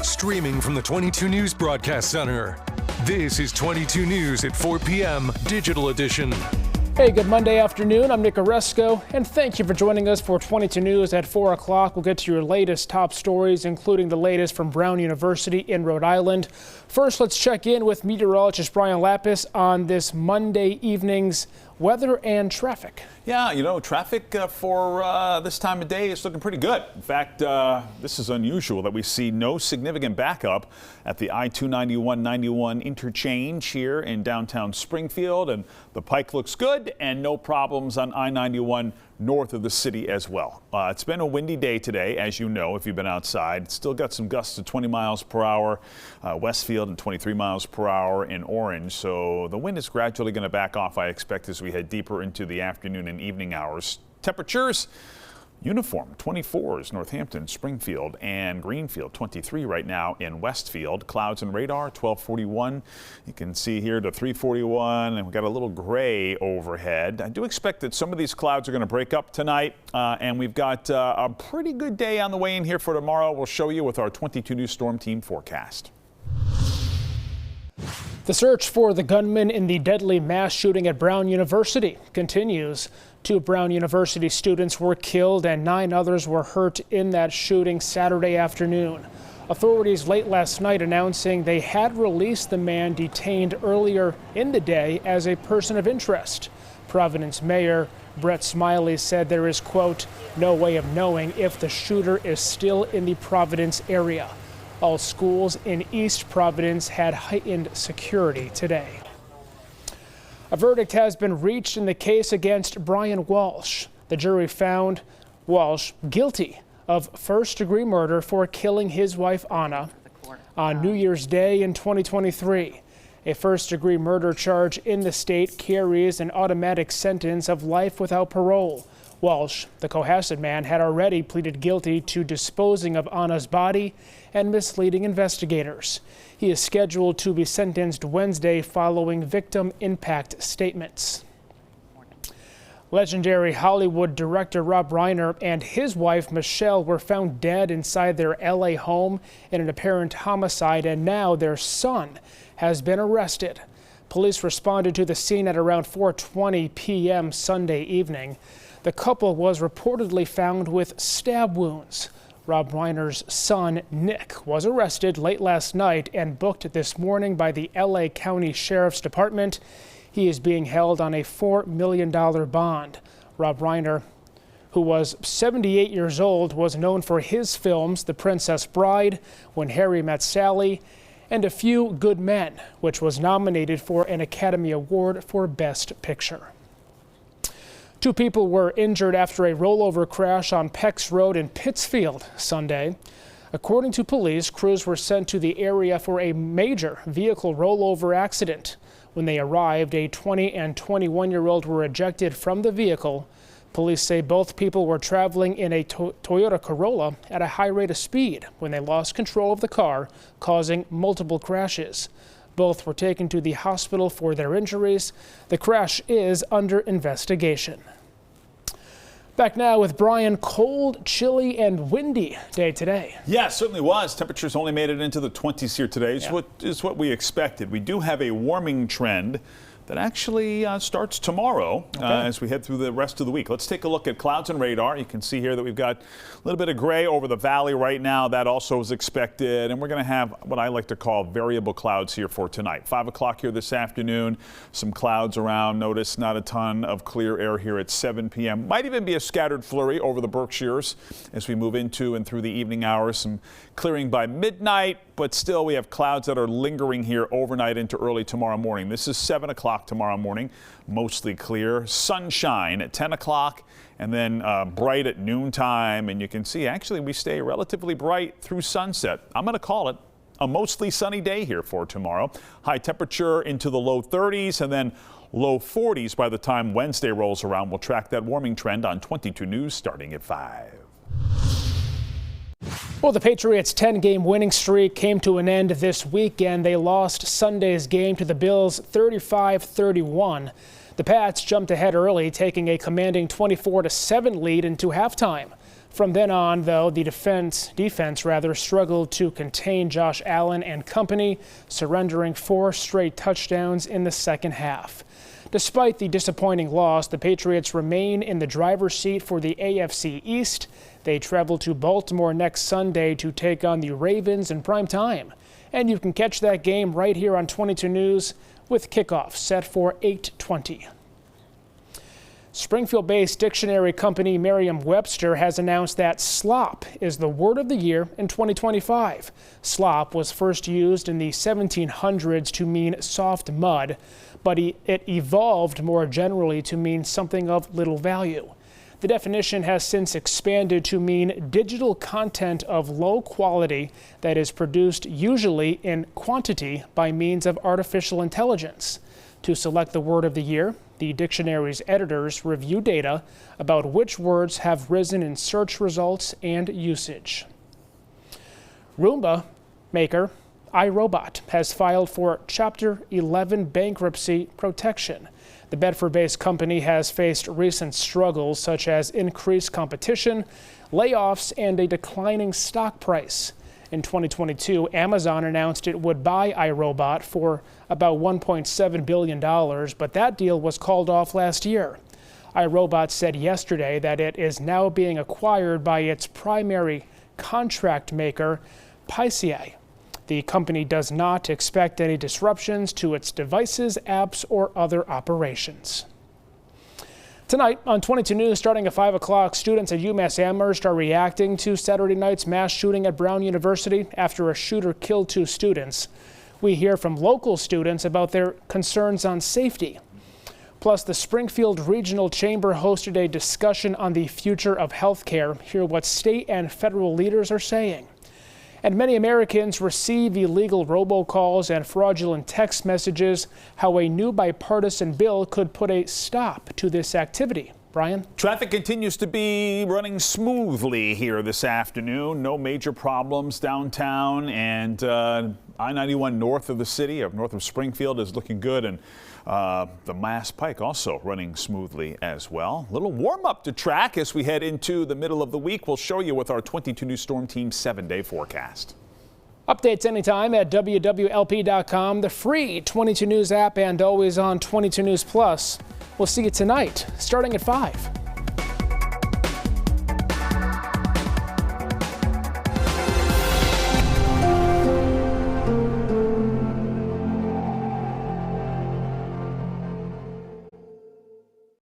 Streaming from the 22 News Broadcast Center. This is 22 News at 4 p.m. Digital Edition. Hey, good Monday afternoon. I'm Nick Oresco, and thank you for joining us for 22 News at 4 o'clock. We'll get to your latest top stories, including the latest from Brown University in Rhode Island. First, let's check in with meteorologist Brian Lapis on this Monday evening's weather and traffic. Yeah, you know, traffic for this time of day is looking pretty good. In fact, this is unusual that we see no significant backup at the I-291-91 interchange here in downtown Springfield, and the Pike looks good, and no problems on I-91 north of the city as well. It's been a windy day today, as you know, if you've been outside. It's still got some gusts of 20 miles per hour, Westfield, and 23 miles per hour in Orange. So the wind is gradually going to back off, I expect, as we head deeper into the afternoon and evening hours. Temperatures uniform, 24s Northampton, Springfield, and Greenfield, 23 right now in Westfield. Clouds and radar, 1241. You can see here to 341, and we've got a little gray overhead. I do expect that some of these clouds are going to break up tonight, and we've got a pretty good day on the way in here for tomorrow. We'll show you with our 22 News Storm Team forecast. The search for the gunman in the deadly mass shooting at Brown University continues. 2 Brown University students were killed and 9 others were hurt in that shooting Saturday afternoon. Authorities late last night announcing they had released the man detained earlier in the day as a person of interest. Providence Mayor Brett Smiley said there is, quote, no way of knowing if the shooter is still in the Providence area. All schools in East Providence had heightened security today. A verdict has been reached in the case against Brian Walshe. The jury found Walshe guilty of first-degree murder for killing his wife Anna on New Year's Day in 2023. A first-degree murder charge in the state carries an automatic sentence of life without parole. Walshe, the Cohasset man, had already pleaded guilty to disposing of Anna's body and misleading investigators. He is scheduled to be sentenced Wednesday following victim impact statements. Legendary Hollywood director Rob Reiner and his wife Michelle were found dead inside their LA home in an apparent homicide, and now their son has been arrested. Police responded to the scene at around 4:20 p.m. Sunday evening. The couple was reportedly found with stab wounds. Rob Reiner's son, Nick, was arrested late last night and booked this morning by the LA County Sheriff's Department. He is being held on a $4 million bond. Rob Reiner, who was 78 years old, was known for his films The Princess Bride, When Harry Met Sally, and A Few Good Men, which was nominated for an Academy Award for Best Picture. 2 people were injured after a rollover crash on Peck's Road in Pittsfield Sunday. According to police, crews were sent to the area for a major vehicle rollover accident. When they arrived, a 20 and 21-year-old were ejected from the vehicle. Police say both people were traveling in a Toyota Corolla at a high rate of speed when they lost control of the car, causing multiple crashes. Both were taken to the hospital for their injuries. The crash is under investigation. Back now with Brian. Cold, chilly, and windy day today. Yeah, it certainly was. Temperatures only made it into the 20s here today. It's what we expected. We do have a warming trend that actually starts tomorrow as we head through the rest of the week. Let's take a look at clouds and radar. You can see here that we've got a little bit of gray over the valley right now. That also is expected. And we're going to have what I like to call variable clouds here for tonight. 5 o'clock here this afternoon. Some clouds around. Notice not a ton of clear air here at 7 p.m. Might even be a scattered flurry over the Berkshires as we move into and through the evening hours. Some clearing by midnight, but still we have clouds that are lingering here overnight into early tomorrow morning. This is 7 o'clock tomorrow morning, mostly clear. Sunshine at 10 o'clock and then bright at noontime. And you can see actually we stay relatively bright through sunset. I'm going to call it a mostly sunny day here for tomorrow. High temperature into the low 30s and then low 40s by the time Wednesday rolls around. We'll track that warming trend on 22 News starting at 5. Well, the Patriots' 10-game winning streak came to an end this weekend. They lost Sunday's game to the Bills 35-31. The Pats jumped ahead early, taking a commanding 24-7 lead into halftime. From then on, though, the defense struggled to contain Josh Allen and company, surrendering 4 straight touchdowns in the second half. Despite the disappointing loss, the Patriots remain in the driver's seat for the AFC East. They travel to Baltimore next Sunday to take on the Ravens in prime time. And you can catch that game right here on 22 News with kickoff set for 8:20. Springfield-based dictionary company Merriam-Webster has announced that slop is the word of the year in 2025. Slop was first used in the 1700s to mean soft mud, but it evolved more generally to mean something of little value. The definition has since expanded to mean digital content of low quality that is produced usually in quantity by means of artificial intelligence. To select the word of the year, the dictionary's editors review data about which words have risen in search results and usage. Roomba maker iRobot has filed for Chapter 11 bankruptcy protection. The Bedford-based company has faced recent struggles such as increased competition, layoffs, and a declining stock price. In 2022, Amazon announced it would buy iRobot for about $1.7 billion, but that deal was called off last year. iRobot said yesterday that it is now being acquired by its primary contract maker, Patriots. The company does not expect any disruptions to its devices, apps, or other operations. Tonight on 22 News, starting at 5 o'clock, students at UMass Amherst are reacting to Saturday night's mass shooting at Brown University after a shooter killed 2 students. We hear from local students about their concerns on safety. Plus, the Springfield Regional Chamber hosted a discussion on the future of health care. Hear what state and federal leaders are saying. And many Americans receive illegal robocalls and fraudulent text messages. How a new bipartisan bill could put a stop to this activity. Brian? Traffic continues to be running smoothly here this afternoon. No major problems downtown, and I-91 north of the city, north of Springfield, is looking good, and the Mass Pike also running smoothly as well. A little warm up to track as we head into the middle of the week. We'll show you with our 22 News Storm Team 7-day forecast. Updates anytime at wwlp.com, the free 22 News app, and always on 22 News Plus. We'll see you tonight, starting at 5.